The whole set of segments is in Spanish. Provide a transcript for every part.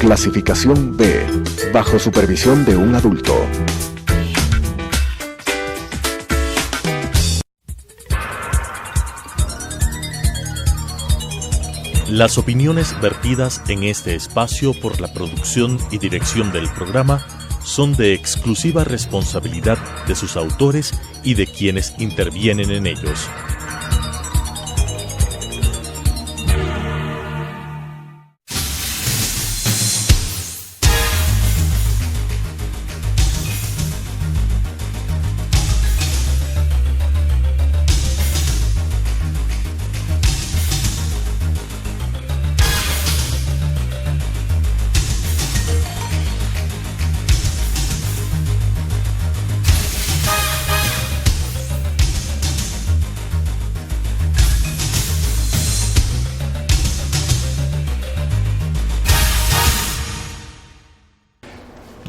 Clasificación B, bajo supervisión de un adulto. Las opiniones vertidas en este espacio por la producción y dirección del programa son de exclusiva responsabilidad de sus autores y de quienes intervienen en ellos.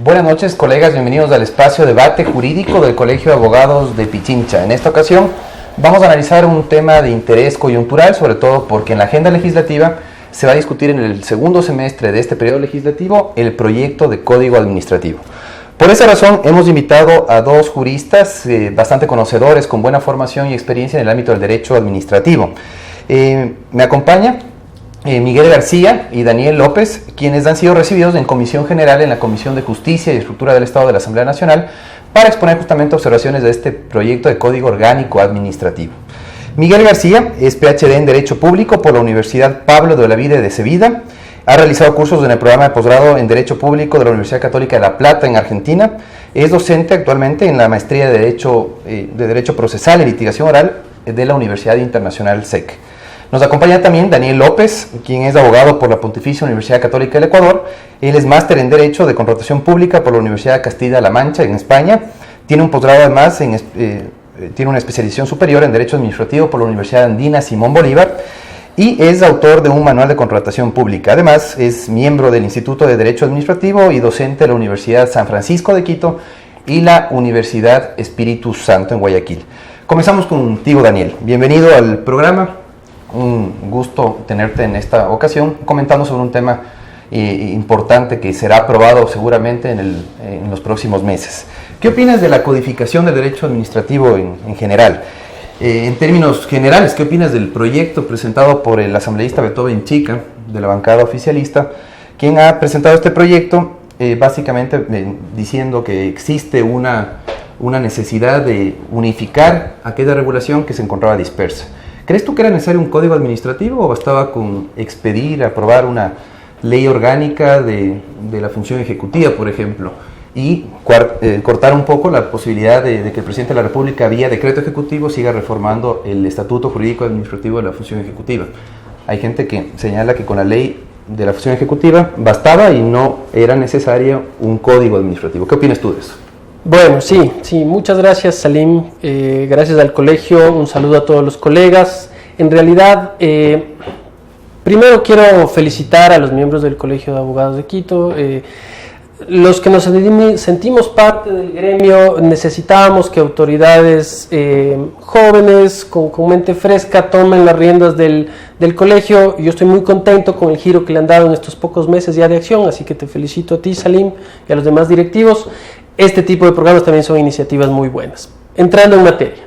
Buenas noches, colegas, bienvenidos al espacio Debate Jurídico del Colegio de Abogados de Pichincha. En esta ocasión vamos a analizar un tema de interés coyuntural, sobre todo porque en la agenda legislativa se va a discutir en el segundo semestre de este periodo legislativo el proyecto de Código Administrativo. Por esa razón hemos invitado a dos juristas bastante conocedores, con buena formación y experiencia en el ámbito del derecho administrativo. Me acompaña Miguel García y Daniel López, quienes han sido recibidos en Comisión General en la Comisión de Justicia y Estructura del Estado de la Asamblea Nacional para exponer justamente observaciones de este proyecto de Código Orgánico Administrativo. Miguel García es PhD en Derecho Público por la Universidad Pablo de Olavide de Sevilla. Ha realizado cursos en el programa de posgrado en Derecho Público de la Universidad Católica de La Plata en Argentina. Es docente actualmente en la maestría de Derecho Procesal y Litigación Oral de la Universidad Internacional SEC. Nos acompaña también Daniel López, quien es abogado por la Pontificia Universidad Católica del Ecuador. Él es máster en Derecho de Contratación Pública por la Universidad de Castilla-La Mancha en España. Tiene un posgrado además, tiene una especialización superior en Derecho Administrativo por la Universidad Andina Simón Bolívar y es autor de un manual de contratación pública. Además, es miembro del Instituto de Derecho Administrativo y docente de la Universidad San Francisco de Quito y la Universidad Espíritu Santo en Guayaquil. Comenzamos contigo, Daniel. Bienvenido al programa. Un gusto tenerte en esta ocasión comentando sobre un tema importante que será aprobado seguramente en los próximos meses. ¿Qué opinas de la codificación del derecho administrativo en general? En términos generales, ¿qué opinas del proyecto presentado por el asambleísta Beethoven Chica, de la bancada oficialista, quien ha presentado este proyecto básicamente diciendo que existe una necesidad de unificar aquella regulación que se encontraba dispersa? ¿Crees tú que era necesario un código administrativo o bastaba con expedir, aprobar una ley orgánica de la función ejecutiva, por ejemplo, y cortar un poco la posibilidad de que el presidente de la República, vía decreto ejecutivo, siga reformando el estatuto jurídico administrativo de la función ejecutiva? Hay gente que señala que con la ley de la función ejecutiva bastaba y no era necesario un código administrativo. ¿Qué opinas tú de eso? Bueno, sí, muchas gracias, Salim, gracias al colegio, un saludo a todos los colegas. En realidad, primero quiero felicitar a los miembros del Colegio de Abogados de Quito. Los que nos sentimos parte del gremio necesitábamos que autoridades jóvenes, con mente fresca, tomen las riendas del colegio. Yo estoy muy contento con el giro que le han dado en estos pocos meses ya de acción, así que te felicito a ti, Salim, y a los demás directivos. Este tipo de programas también son iniciativas muy buenas. Entrando en materia.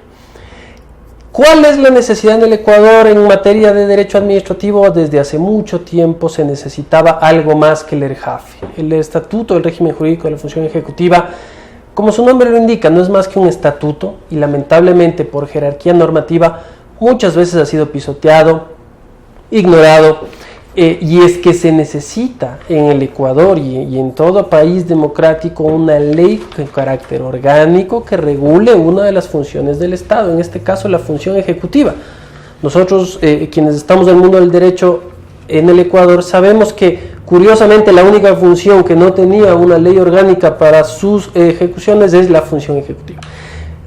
¿Cuál es la necesidad en el Ecuador en materia de derecho administrativo? Desde hace mucho tiempo se necesitaba algo más que el ERJAFE. El Estatuto del Régimen Jurídico de la Función Ejecutiva, como su nombre lo indica, no es más que un estatuto y lamentablemente por jerarquía normativa muchas veces ha sido pisoteado, ignorado. Y es que se necesita en el Ecuador y en todo país democrático una ley con carácter orgánico que regule una de las funciones del Estado, en este caso la función ejecutiva. Nosotros, quienes estamos en el mundo del derecho en el Ecuador, sabemos que curiosamente la única función que no tenía una ley orgánica para sus ejecuciones es la función ejecutiva.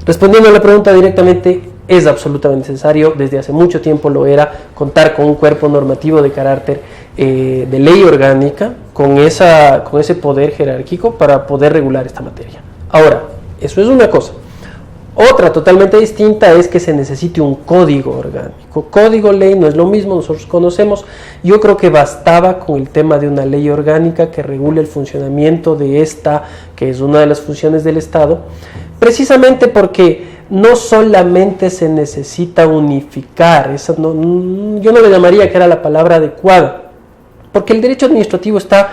Respondiendo a la pregunta directamente, es absolutamente necesario, desde hace mucho tiempo lo era, contar con un cuerpo normativo de carácter de ley orgánica, con ese poder jerárquico para poder regular esta materia. Ahora, eso es una cosa. Otra totalmente distinta es que se necesite un código orgánico. Código, ley, no es lo mismo, nosotros conocemos. Yo creo que bastaba con el tema de una ley orgánica que regule el funcionamiento de esta, que es una de las funciones del Estado, precisamente porque no solamente se necesita unificar, yo no le llamaría que era la palabra adecuada, porque el derecho administrativo está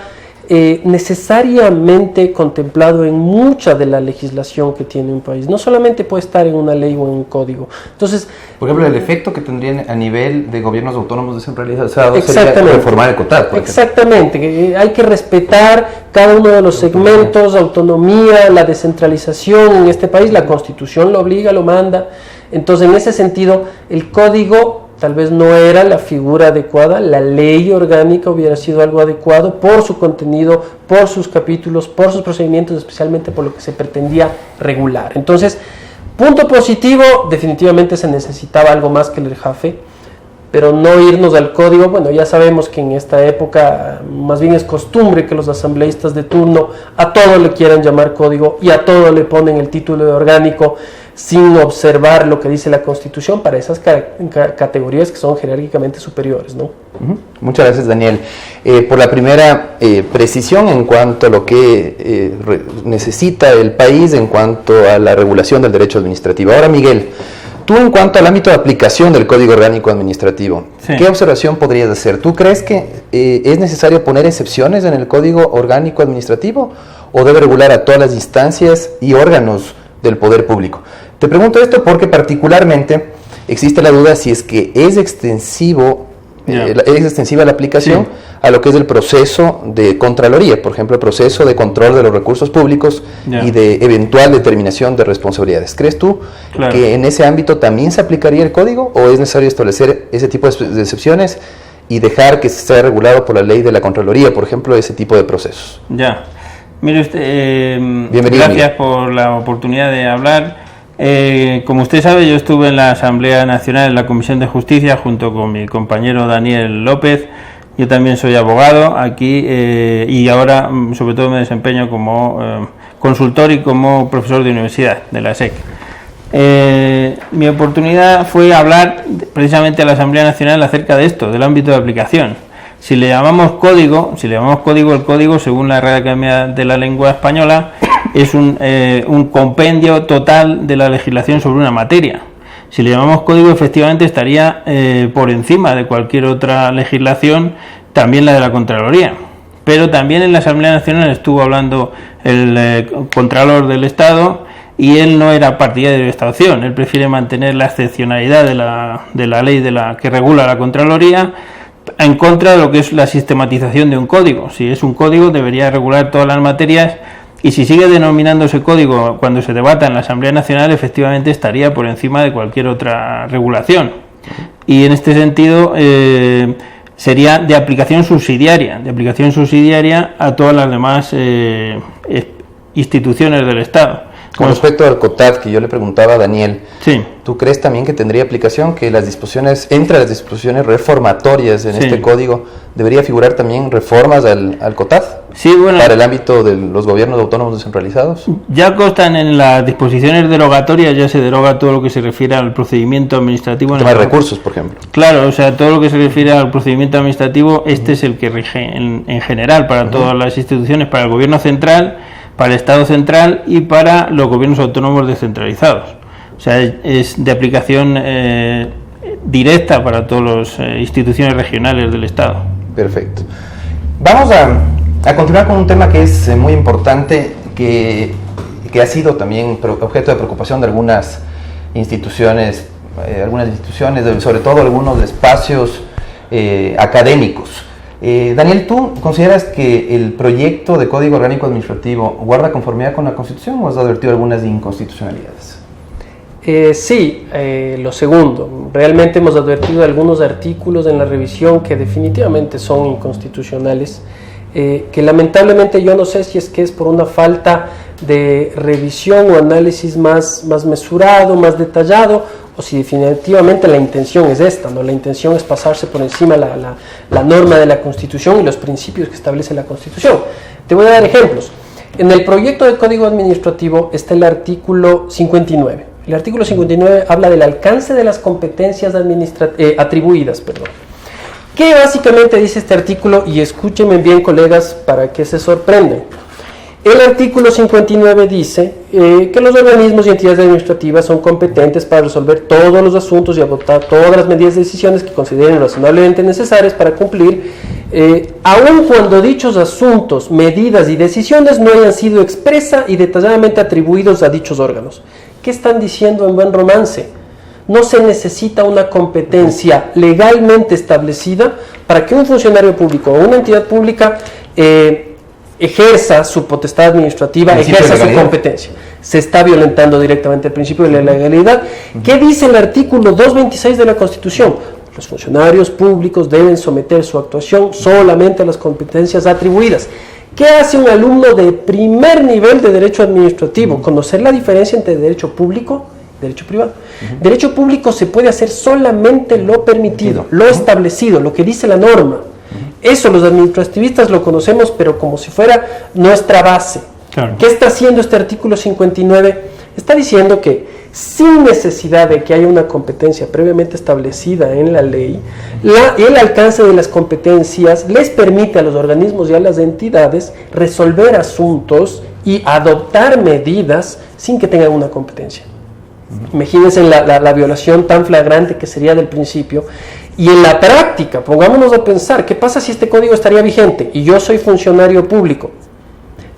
necesariamente contemplado en mucha de la legislación que tiene un país. No solamente puede estar en una ley o en un código. Entonces, por ejemplo, el efecto que tendrían a nivel de gobiernos autónomos descentralizados sería reformar el COTAD. Exactamente, hay que respetar cada uno de los segmentos, autonomía, la descentralización en este país, la Constitución lo obliga, lo manda. Entonces, en ese sentido, el código tal vez no era la figura adecuada, la ley orgánica hubiera sido algo adecuado por su contenido, por sus capítulos, por sus procedimientos, especialmente por lo que se pretendía regular. Entonces, punto positivo, definitivamente se necesitaba algo más que el RJAFE, pero no irnos al código. Bueno, ya sabemos que en esta época más bien es costumbre que los asambleístas de turno a todo le quieran llamar código y a todo le ponen el título de orgánico, sin observar lo que dice la Constitución para esas categorías que son jerárquicamente superiores, ¿no? Muchas gracias, Daniel. Por la primera precisión en cuanto a lo que necesita el país en cuanto a la regulación del derecho administrativo. Ahora, Miguel, tú en cuanto al ámbito de aplicación del Código Orgánico Administrativo, sí, ¿qué observación podrías hacer? ¿Tú crees que es necesario poner excepciones en el Código Orgánico Administrativo o debe regular a todas las instancias y órganos del poder público? Te pregunto esto porque particularmente existe la duda si es que es extensiva la aplicación, sí, a lo que es el proceso de Contraloría, por ejemplo, el proceso de control de los recursos públicos, y de eventual determinación de responsabilidades. ¿Crees tú que en ese ámbito también se aplicaría el código o es necesario establecer ese tipo de excepciones y dejar que sea regulado por la ley de la Contraloría, por ejemplo, ese tipo de procesos? Ya. Mire usted, bienvenido, gracias por la oportunidad de hablar. Como usted sabe, yo estuve en la Asamblea Nacional en la Comisión de Justicia junto con mi compañero Daniel López. Yo también soy abogado aquí y ahora sobre todo me desempeño como consultor y como profesor de universidad de la SEC. Mi oportunidad fue hablar precisamente a la Asamblea Nacional acerca de esto, del ámbito de aplicación. Si le llamamos código, el código, según la Real Academia de la Lengua Española, es un compendio total de la legislación sobre una materia. Si le llamamos código, efectivamente estaría por encima de cualquier otra legislación, también la de la Contraloría. Pero también en la Asamblea Nacional estuvo hablando el Contralor del Estado y él no era partidario de esta opción. Él prefiere mantener la excepcionalidad de la ley que regula la Contraloría, en contra de lo que es la sistematización de un código. Si es un código, debería regular todas las materias, y si sigue denominándose código cuando se debata en la Asamblea Nacional, efectivamente estaría por encima de cualquier otra regulación. Y en este sentido sería de aplicación subsidiaria a todas las demás instituciones del Estado. Con respecto al COTAD, que yo le preguntaba a Daniel, sí, ¿tú crees también que tendría aplicación, que entre las disposiciones reformatorias en este código debería figurar también reformas al COTAD? Sí, bueno, para el ámbito de los gobiernos autónomos descentralizados. Ya constan en las disposiciones derogatorias, ya se deroga todo lo que se refiere al procedimiento administrativo. El tema de recursos, por ejemplo. Claro, o sea, todo lo que se refiere al procedimiento administrativo, es el que rige en general para todas las instituciones, para el gobierno central, para el Estado central y para los gobiernos autónomos descentralizados. O sea, es de aplicación directa para todas las instituciones regionales del Estado. Perfecto. Vamos a continuar con un tema que es muy importante, que ha sido también objeto de preocupación de algunas instituciones, sobre todo algunos espacios académicos. Daniel, ¿tú consideras que el proyecto de Código Orgánico Administrativo guarda conformidad con la Constitución o has advertido algunas inconstitucionalidades? Sí, lo segundo. Realmente hemos advertido algunos artículos en la revisión que definitivamente son inconstitucionales, que lamentablemente yo no sé si es que es por una falta de revisión o análisis más mesurado, más detallado, o si definitivamente la intención es esta, ¿no? La intención es pasarse por encima la norma de la Constitución y los principios que establece la Constitución. Te voy a dar ejemplos. En el proyecto de Código Administrativo está el artículo 59. El artículo 59 habla del alcance de las competencias atribuidas. ¿Qué básicamente dice este artículo? Y escúchenme bien, colegas, para que se sorprenden. El artículo 59 dice que los organismos y entidades administrativas son competentes para resolver todos los asuntos y adoptar todas las medidas y decisiones que consideren razonablemente necesarias para cumplir, aun cuando dichos asuntos, medidas y decisiones no hayan sido expresa y detalladamente atribuidos a dichos órganos. ¿Qué están diciendo en buen romance? No se necesita una competencia legalmente establecida para que un funcionario público o una entidad pública ejerza su potestad administrativa, ejerza su competencia. Se está violentando directamente el principio de la legalidad. ¿Qué dice el artículo 226 de la Constitución? Los funcionarios públicos deben someter su actuación solamente a las competencias atribuidas. ¿Qué hace un alumno de primer nivel de derecho administrativo? Conocer la diferencia entre derecho público y derecho privado. Derecho público se puede hacer solamente lo permitido, lo establecido, lo que dice la norma. Eso los administrativistas lo conocemos, pero como si fuera nuestra base. Claro. ¿Qué está haciendo este artículo 59? Está diciendo que sin necesidad de que haya una competencia previamente establecida en la ley, el alcance de las competencias les permite a los organismos y a las entidades resolver asuntos y adoptar medidas sin que tengan una competencia. Imagínense la violación tan flagrante que sería del principio. Y en la práctica, pongámonos a pensar, ¿qué pasa si este código estaría vigente y yo soy funcionario público?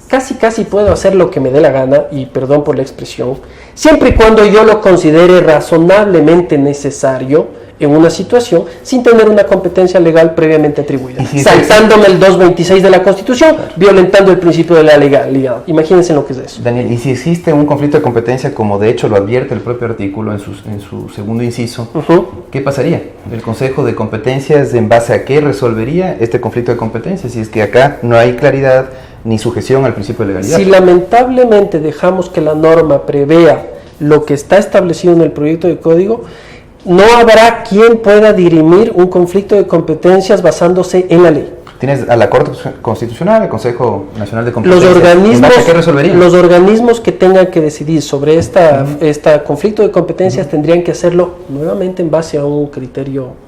Casi puedo hacer lo que me dé la gana, y perdón por la expresión, siempre y cuando yo lo considere razonablemente necesario en una situación sin tener una competencia legal previamente atribuida, saltándome el 226 de la Constitución, violentando el principio de la legalidad. Imagínense lo que es eso. Daniel, y si existe un conflicto de competencia, como de hecho lo advierte el propio artículo en su segundo inciso, ¿qué pasaría? ¿El Consejo de Competencias en base a qué resolvería este conflicto de competencia? Si es que acá no hay claridad ni sujeción al principio de legalidad. Si lamentablemente dejamos que la norma prevea lo que está establecido en el proyecto de código, no habrá quien pueda dirimir un conflicto de competencias basándose en la ley. Tienes a la Corte Constitucional, al Consejo Nacional de Competencias. Los ¿Qué resolverían? Los organismos que tengan que decidir sobre este conflicto de competencias tendrían que hacerlo nuevamente en base a un criterio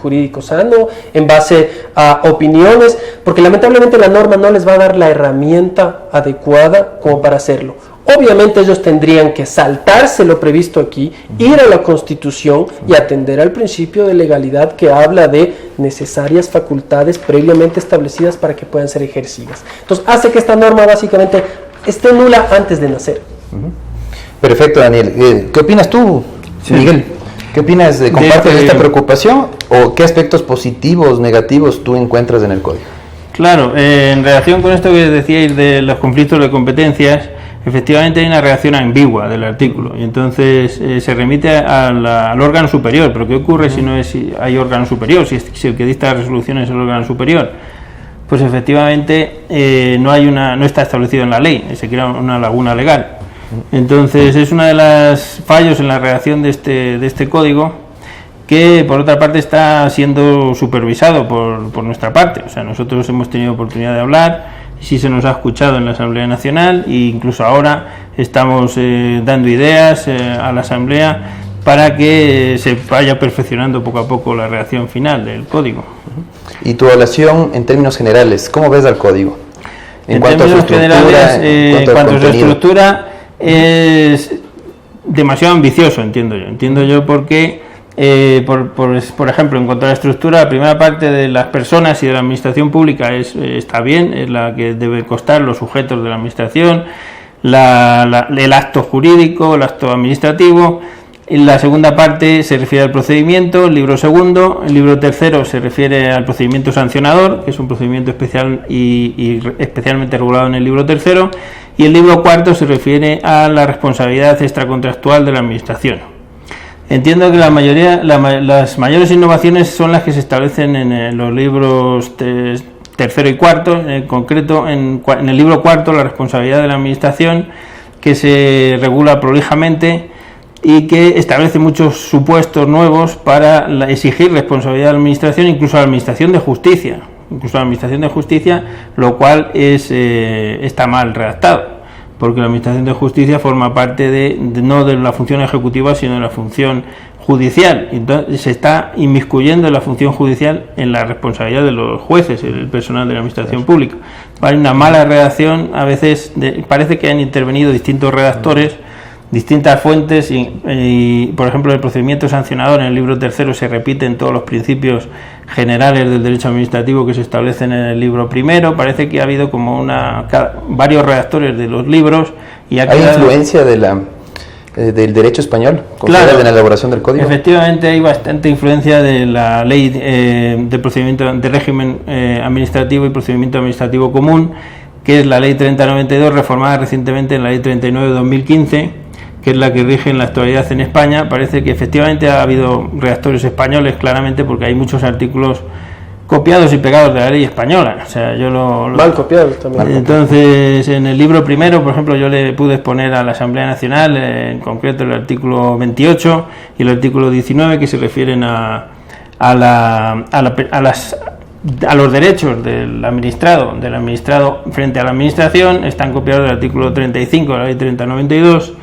jurídico sano, en base a opiniones, porque lamentablemente la norma no les va a dar la herramienta adecuada como para hacerlo. Obviamente ellos tendrían que saltarse lo previsto aquí, ir a la Constitución y atender al principio de legalidad que habla de necesarias facultades previamente establecidas para que puedan ser ejercidas. Entonces hace que esta norma básicamente esté nula antes de nacer. Perfecto, Daniel. ¿Qué opinas tú, Miguel? ¿Qué opinas? ¿Compartes esta preocupación o qué aspectos positivos, negativos tú encuentras en el código? Claro, en relación con esto que decíais de los conflictos de competencias, efectivamente hay una redacción ambigua del artículo y entonces se remite al órgano superior. Pero ¿qué ocurre si hay órgano superior? Si el que dicta la resolución es el órgano superior, pues efectivamente no está establecido en la ley, se crea una laguna legal. Entonces es uno de los fallos en la redacción de este código, que por otra parte está siendo supervisado por nuestra parte. O sea, nosotros hemos tenido oportunidad de hablar, sí se nos ha escuchado en la Asamblea Nacional e incluso ahora estamos dando ideas a la Asamblea para que se vaya perfeccionando poco a poco la redacción final del código. Y tu evaluación en términos generales, ¿cómo ves al código? En cuanto a su estructura, en cuanto a su estructura, es demasiado ambicioso, entiendo yo porque por ejemplo, en cuanto a la estructura, la primera parte de las personas y de la administración pública está bien, es la que debe constar los sujetos de la administración, el acto jurídico, el acto administrativo. En la segunda parte se refiere al procedimiento, el libro segundo. El libro tercero se refiere al procedimiento sancionador, que es un procedimiento especial y especialmente regulado en el libro tercero. Y el libro cuarto se refiere a la responsabilidad extracontractual de la administración. Entiendo que las mayores innovaciones son las que se establecen en los libros tercero y cuarto. En concreto, en el libro cuarto, la responsabilidad de la administración, que se regula prolijamente y que establece muchos supuestos nuevos para exigir responsabilidad de la administración, incluso a la administración de justicia, lo cual está mal redactado, porque la Administración de Justicia forma parte no de la función ejecutiva, sino de la función judicial. Entonces se está inmiscuyendo la función judicial en la responsabilidad de los jueces, el personal de la Administración Pública. Hay una mala redacción, a veces parece que han intervenido distintos redactores, distintas fuentes y, por ejemplo, el procedimiento sancionador en el libro tercero se repiten todos los principios generales del derecho administrativo que se establecen en el libro primero. Parece que ha habido como varios redactores de los libros y ¿Hay influencia del derecho español? Claro, en la elaboración del código. Efectivamente hay bastante influencia de la ley de procedimiento de régimen administrativo y procedimiento administrativo común, que es la ley 3092, reformada recientemente en la ley 39 de 2015, que es la que rige en la actualidad en España. Parece que efectivamente ha habido redactores españoles, claramente, porque hay muchos artículos copiados y pegados de la ley española. O sea, mal copiados también. Entonces, en el libro primero, por ejemplo, yo le pude exponer a la Asamblea Nacional, en concreto el artículo 28 y el artículo 19, que se refieren a los derechos del administrado frente a la administración. Están copiados del artículo 35 de la ley 3092,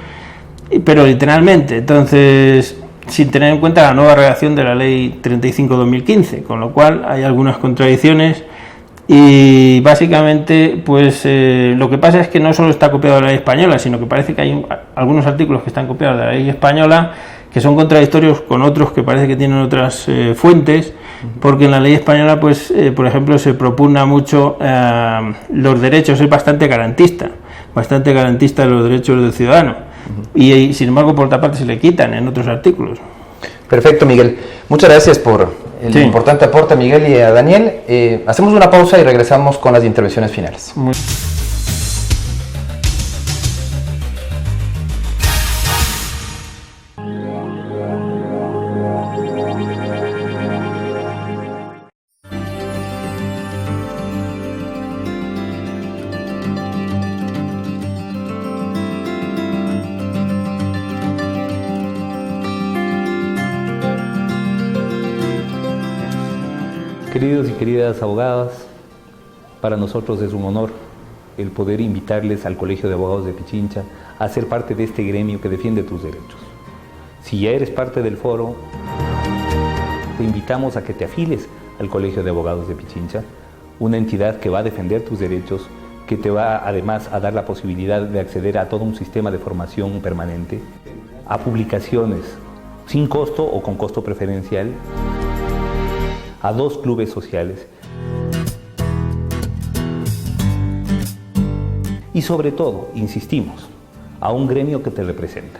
pero literalmente. Entonces, sin tener en cuenta la nueva redacción de la ley 35/2015, con lo cual hay algunas contradicciones y básicamente pues lo que pasa es que no solo está copiado de la ley española, sino que parece que hay algunos artículos que están copiados de la ley española que son contradictorios con otros que parece que tienen otras fuentes, porque en la ley española pues por ejemplo se propugna mucho los derechos, es bastante garantista de los derechos del ciudadano. Y sin embargo, por otra parte, se le quitan en otros artículos. Perfecto, Miguel. Muchas gracias por el importante aporte a Miguel y a Daniel. Hacemos una pausa y regresamos con las intervenciones finales. Queridos y queridas abogadas, para nosotros es un honor el poder invitarles al Colegio de Abogados de Pichincha a ser parte de este gremio que defiende tus derechos. Si ya eres parte del foro, te invitamos a que te afiles al Colegio de Abogados de Pichincha, una entidad que va a defender tus derechos, que te va además a dar la posibilidad de acceder a todo un sistema de formación permanente, a publicaciones sin costo o con costo preferencial, a 2 clubes sociales y sobre todo, insistimos, a un gremio que te representa.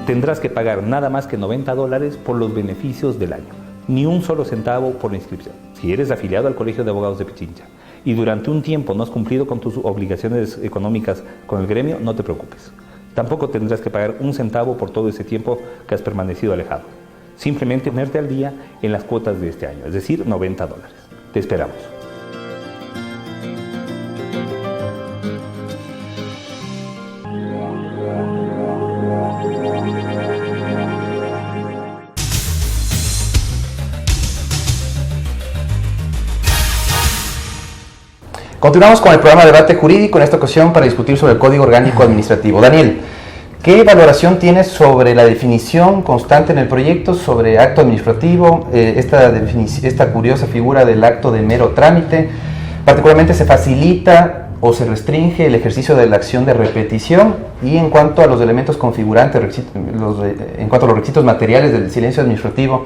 Tendrás que pagar nada más que $90 por los beneficios del año, ni un solo centavo por la inscripción. Si eres afiliado al Colegio de Abogados de Pichincha y durante un tiempo no has cumplido con tus obligaciones económicas con el gremio, no te preocupes. Tampoco tendrás que pagar un centavo por todo ese tiempo que has permanecido alejado. Simplemente ponerte al día en las cuotas de este año, es decir, $90. Te esperamos. Continuamos con el programa Debate Jurídico, en esta ocasión para discutir sobre el Código Orgánico Administrativo. Daniel, ¿qué valoración tienes sobre la definición constante en el proyecto sobre acto administrativo, esta curiosa figura del acto de mero trámite? Particularmente, ¿se facilita o se restringe el ejercicio de la acción de repetición? Y en cuanto a los elementos configurantes, en cuanto a los requisitos materiales del silencio administrativo,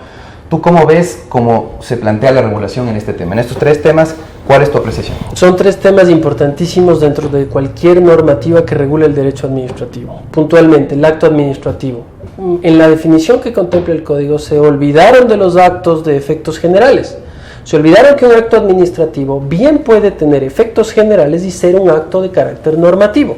¿tú cómo ves cómo se plantea la regulación en este tema? En estos 3 temas, ¿cuál es tu apreciación? Son 3 temas importantísimos dentro de cualquier normativa que regule el derecho administrativo. Puntualmente, el acto administrativo. En la definición que contempla el Código se olvidaron de los actos de efectos generales. Se olvidaron que un acto administrativo bien puede tener efectos generales y ser un acto de carácter normativo.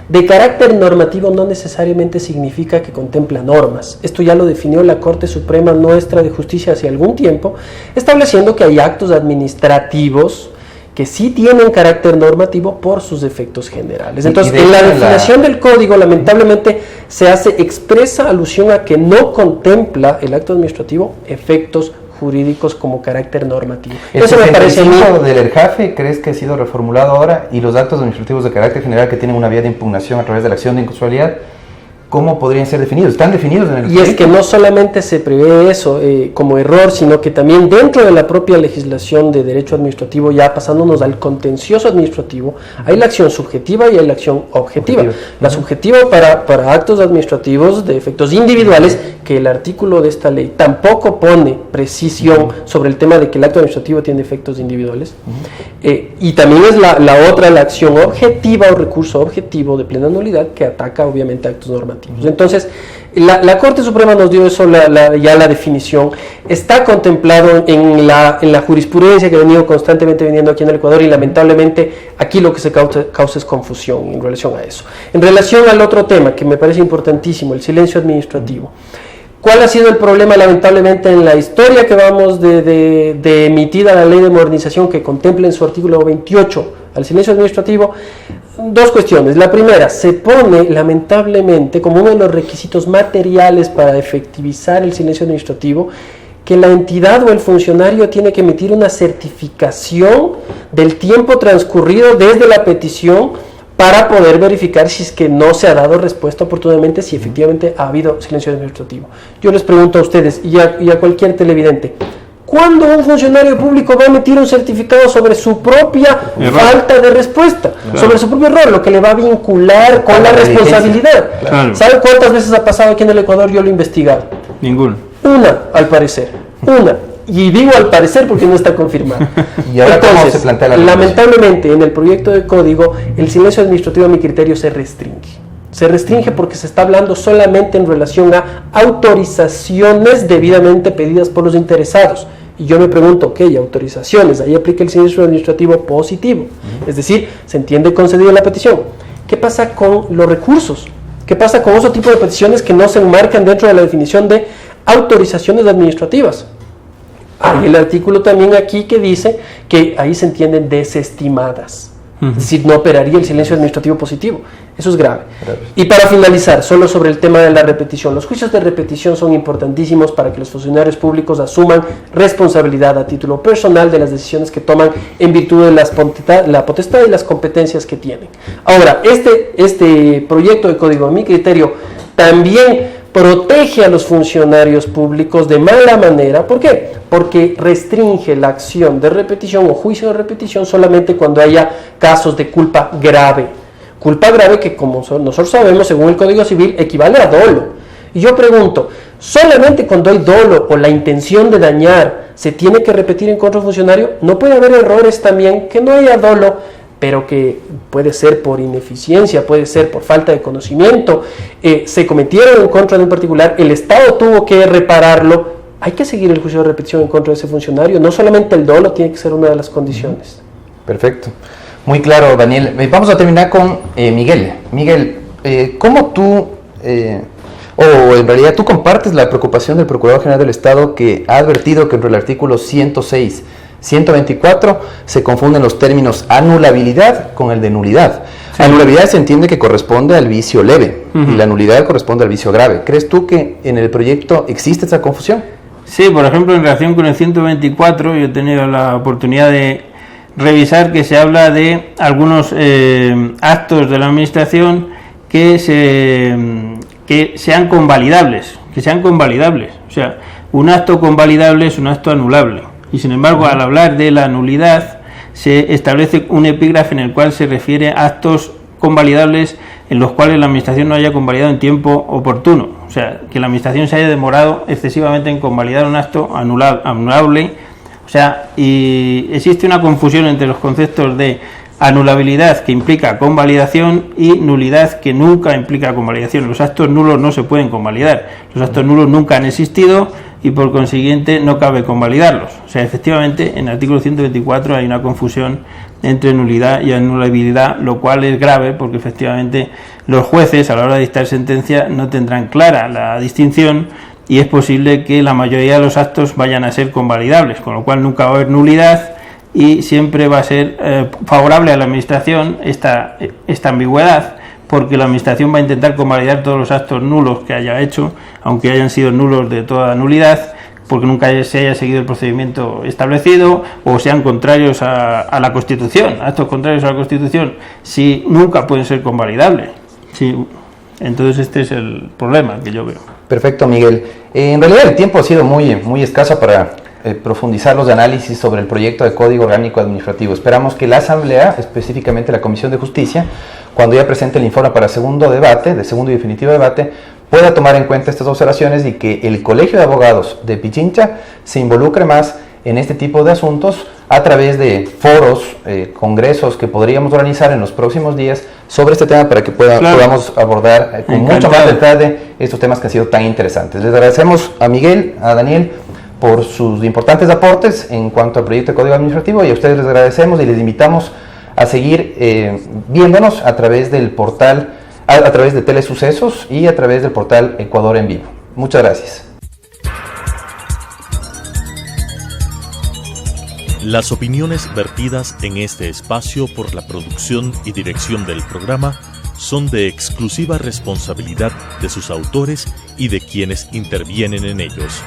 De carácter normativo no necesariamente significa que contempla normas. Esto ya lo definió la Corte Suprema nuestra de Justicia hace algún tiempo, estableciendo que hay actos administrativos que sí tienen carácter normativo por sus efectos generales. Entonces, en la definición del Código, lamentablemente, se hace expresa alusión a que no contempla el acto administrativo efectos jurídicos como carácter normativo. ¿El Eso me parece a mí del ERJAFE crees que ha sido reformulado ahora y los actos administrativos de carácter general que tienen una vía de impugnación a través de la acción de inconstitucionalidad, cómo podrían ser definidos? ¿Están definidos en el proyecto? Y es que no solamente se prevé eso como error, sino que también dentro de la propia legislación de derecho administrativo, ya pasándonos al contencioso administrativo, hay la acción subjetiva y hay la acción objetiva. La subjetiva para actos administrativos de efectos individuales, que el artículo de esta ley tampoco pone precisión sobre el tema de que el acto administrativo tiene efectos individuales. Y también es la otra, la acción objetiva o recurso objetivo de plena nulidad, que ataca obviamente actos normativos. Entonces, la Corte Suprema nos dio eso, ya la definición. Está contemplado en la jurisprudencia que ha venido constantemente viniendo aquí en el Ecuador, y lamentablemente aquí lo que se causa es confusión en relación a eso. En relación al otro tema que me parece importantísimo, el silencio administrativo. ¿Cuál ha sido el problema, lamentablemente, en la historia que vamos de emitida la ley de modernización, que contempla en su artículo 28 al silencio administrativo? Dos cuestiones. La primera, se pone lamentablemente como uno de los requisitos materiales para efectivizar el silencio administrativo que la entidad o el funcionario tiene que emitir una certificación del tiempo transcurrido desde la petición para poder verificar si es que no se ha dado respuesta oportunamente, si efectivamente ha habido silencio administrativo. Yo les pregunto a ustedes y a cualquier televidente, ¿cuándo un funcionario público va a emitir un certificado sobre su propia falta de respuesta? Claro. Sobre su propio error, lo que le va a vincular con la responsabilidad. Claro. ¿Saben cuántas veces ha pasado aquí en el Ecuador? Yo lo he investigado. Ninguno. Una, al parecer. Una. Y digo al parecer porque no está confirmado. ¿Y ahora cómo se plantea la lamentablemente, en el proyecto de código, el silencio administrativo, a mi criterio, se restringe. Se restringe porque se está hablando solamente en relación a autorizaciones debidamente pedidas por los interesados. Y yo me pregunto, ok, autorizaciones, ahí aplica el silencio administrativo positivo. Es decir, se entiende concedida la petición. ¿Qué pasa con los recursos? ¿Qué pasa con otro tipo de peticiones que no se enmarcan dentro de la definición de autorizaciones administrativas? Hay el artículo también aquí que dice que ahí se entienden desestimadas. Es decir, no operaría el silencio administrativo positivo. Eso es grave. Y para finalizar, solo sobre el tema de la repetición. Los juicios de repetición son importantísimos para que los funcionarios públicos asuman responsabilidad a título personal de las decisiones que toman en virtud de la potestad y las competencias que tienen. Ahora, este proyecto de código, a mi criterio, también protege a los funcionarios públicos de mala manera. ¿Por qué? Porque restringe la acción de repetición o juicio de repetición solamente cuando haya casos de culpa grave. Culpa grave que, como nosotros sabemos, según el Código Civil, equivale a dolo. Y yo pregunto, ¿solamente cuando hay dolo o la intención de dañar se tiene que repetir en contra del funcionario? ¿No puede haber errores también que no haya dolo, pero que puede ser por ineficiencia, puede ser por falta de conocimiento, se cometieron en contra de un particular, el Estado tuvo que repararlo? Hay que seguir el juicio de repetición en contra de ese funcionario, no solamente el dolo tiene que ser una de las condiciones. Perfecto, muy claro, Daniel. Vamos a terminar con Miguel. Miguel, ¿cómo tú, o en realidad tú compartes la preocupación del Procurador General del Estado, que ha advertido que entre el artículo 106 124 se confunden los términos anulabilidad con el de nulidad? Sí. Anulabilidad se entiende que corresponde al vicio leve y la nulidad corresponde al vicio grave. ¿Crees tú que en el proyecto existe esa confusión? Sí, por ejemplo, en relación con el 124, yo he tenido la oportunidad de revisar que se habla de algunos actos de la administración que sean convalidables, o sea, un acto convalidable es un acto anulable. Y sin embargo, al hablar de la nulidad, se establece un epígrafe en el cual se refiere a actos convalidables en los cuales la administración no haya convalidado en tiempo oportuno. O sea, que la administración se haya demorado excesivamente en convalidar un acto anulable. O sea, y existe una confusión entre los conceptos de anulabilidad, que implica convalidación, y nulidad, que nunca implica convalidación. Los actos nulos no se pueden convalidar. Los actos nulos nunca han existido y por consiguiente no cabe convalidarlos. O sea, efectivamente, en el artículo 124 hay una confusión entre nulidad y anulabilidad, lo cual es grave porque efectivamente los jueces a la hora de dictar sentencia no tendrán clara la distinción y es posible que la mayoría de los actos vayan a ser convalidables, con lo cual nunca va a haber nulidad y siempre va a ser favorable a la administración esta ambigüedad, porque la administración va a intentar convalidar todos los actos nulos que haya hecho, aunque hayan sido nulos de toda nulidad, porque nunca se haya seguido el procedimiento establecido, o sean contrarios a la Constitución. Actos contrarios a la Constitución sí nunca pueden ser convalidables. Sí. Entonces este es el problema que yo veo. Perfecto, Miguel. En realidad el tiempo ha sido muy escaso para profundizar los análisis sobre el proyecto de Código Orgánico Administrativo. Esperamos que la Asamblea, específicamente la Comisión de Justicia, cuando ya presente el informe para segundo y definitivo debate, pueda tomar en cuenta estas observaciones y que el Colegio de Abogados de Pichincha se involucre más en este tipo de asuntos a través de foros, congresos que podríamos organizar en los próximos días sobre este tema para que podamos abordar con mucho más detalle estos temas que han sido tan interesantes. Les agradecemos a Miguel, a Daniel, por sus importantes aportes en cuanto al proyecto de Código Administrativo, y a ustedes les agradecemos y les invitamos a seguir viéndonos a través del portal, a través de Telesucesos y a través del portal Ecuador en Vivo. Muchas gracias. Las opiniones vertidas en este espacio por la producción y dirección del programa son de exclusiva responsabilidad de sus autores y de quienes intervienen en ellos.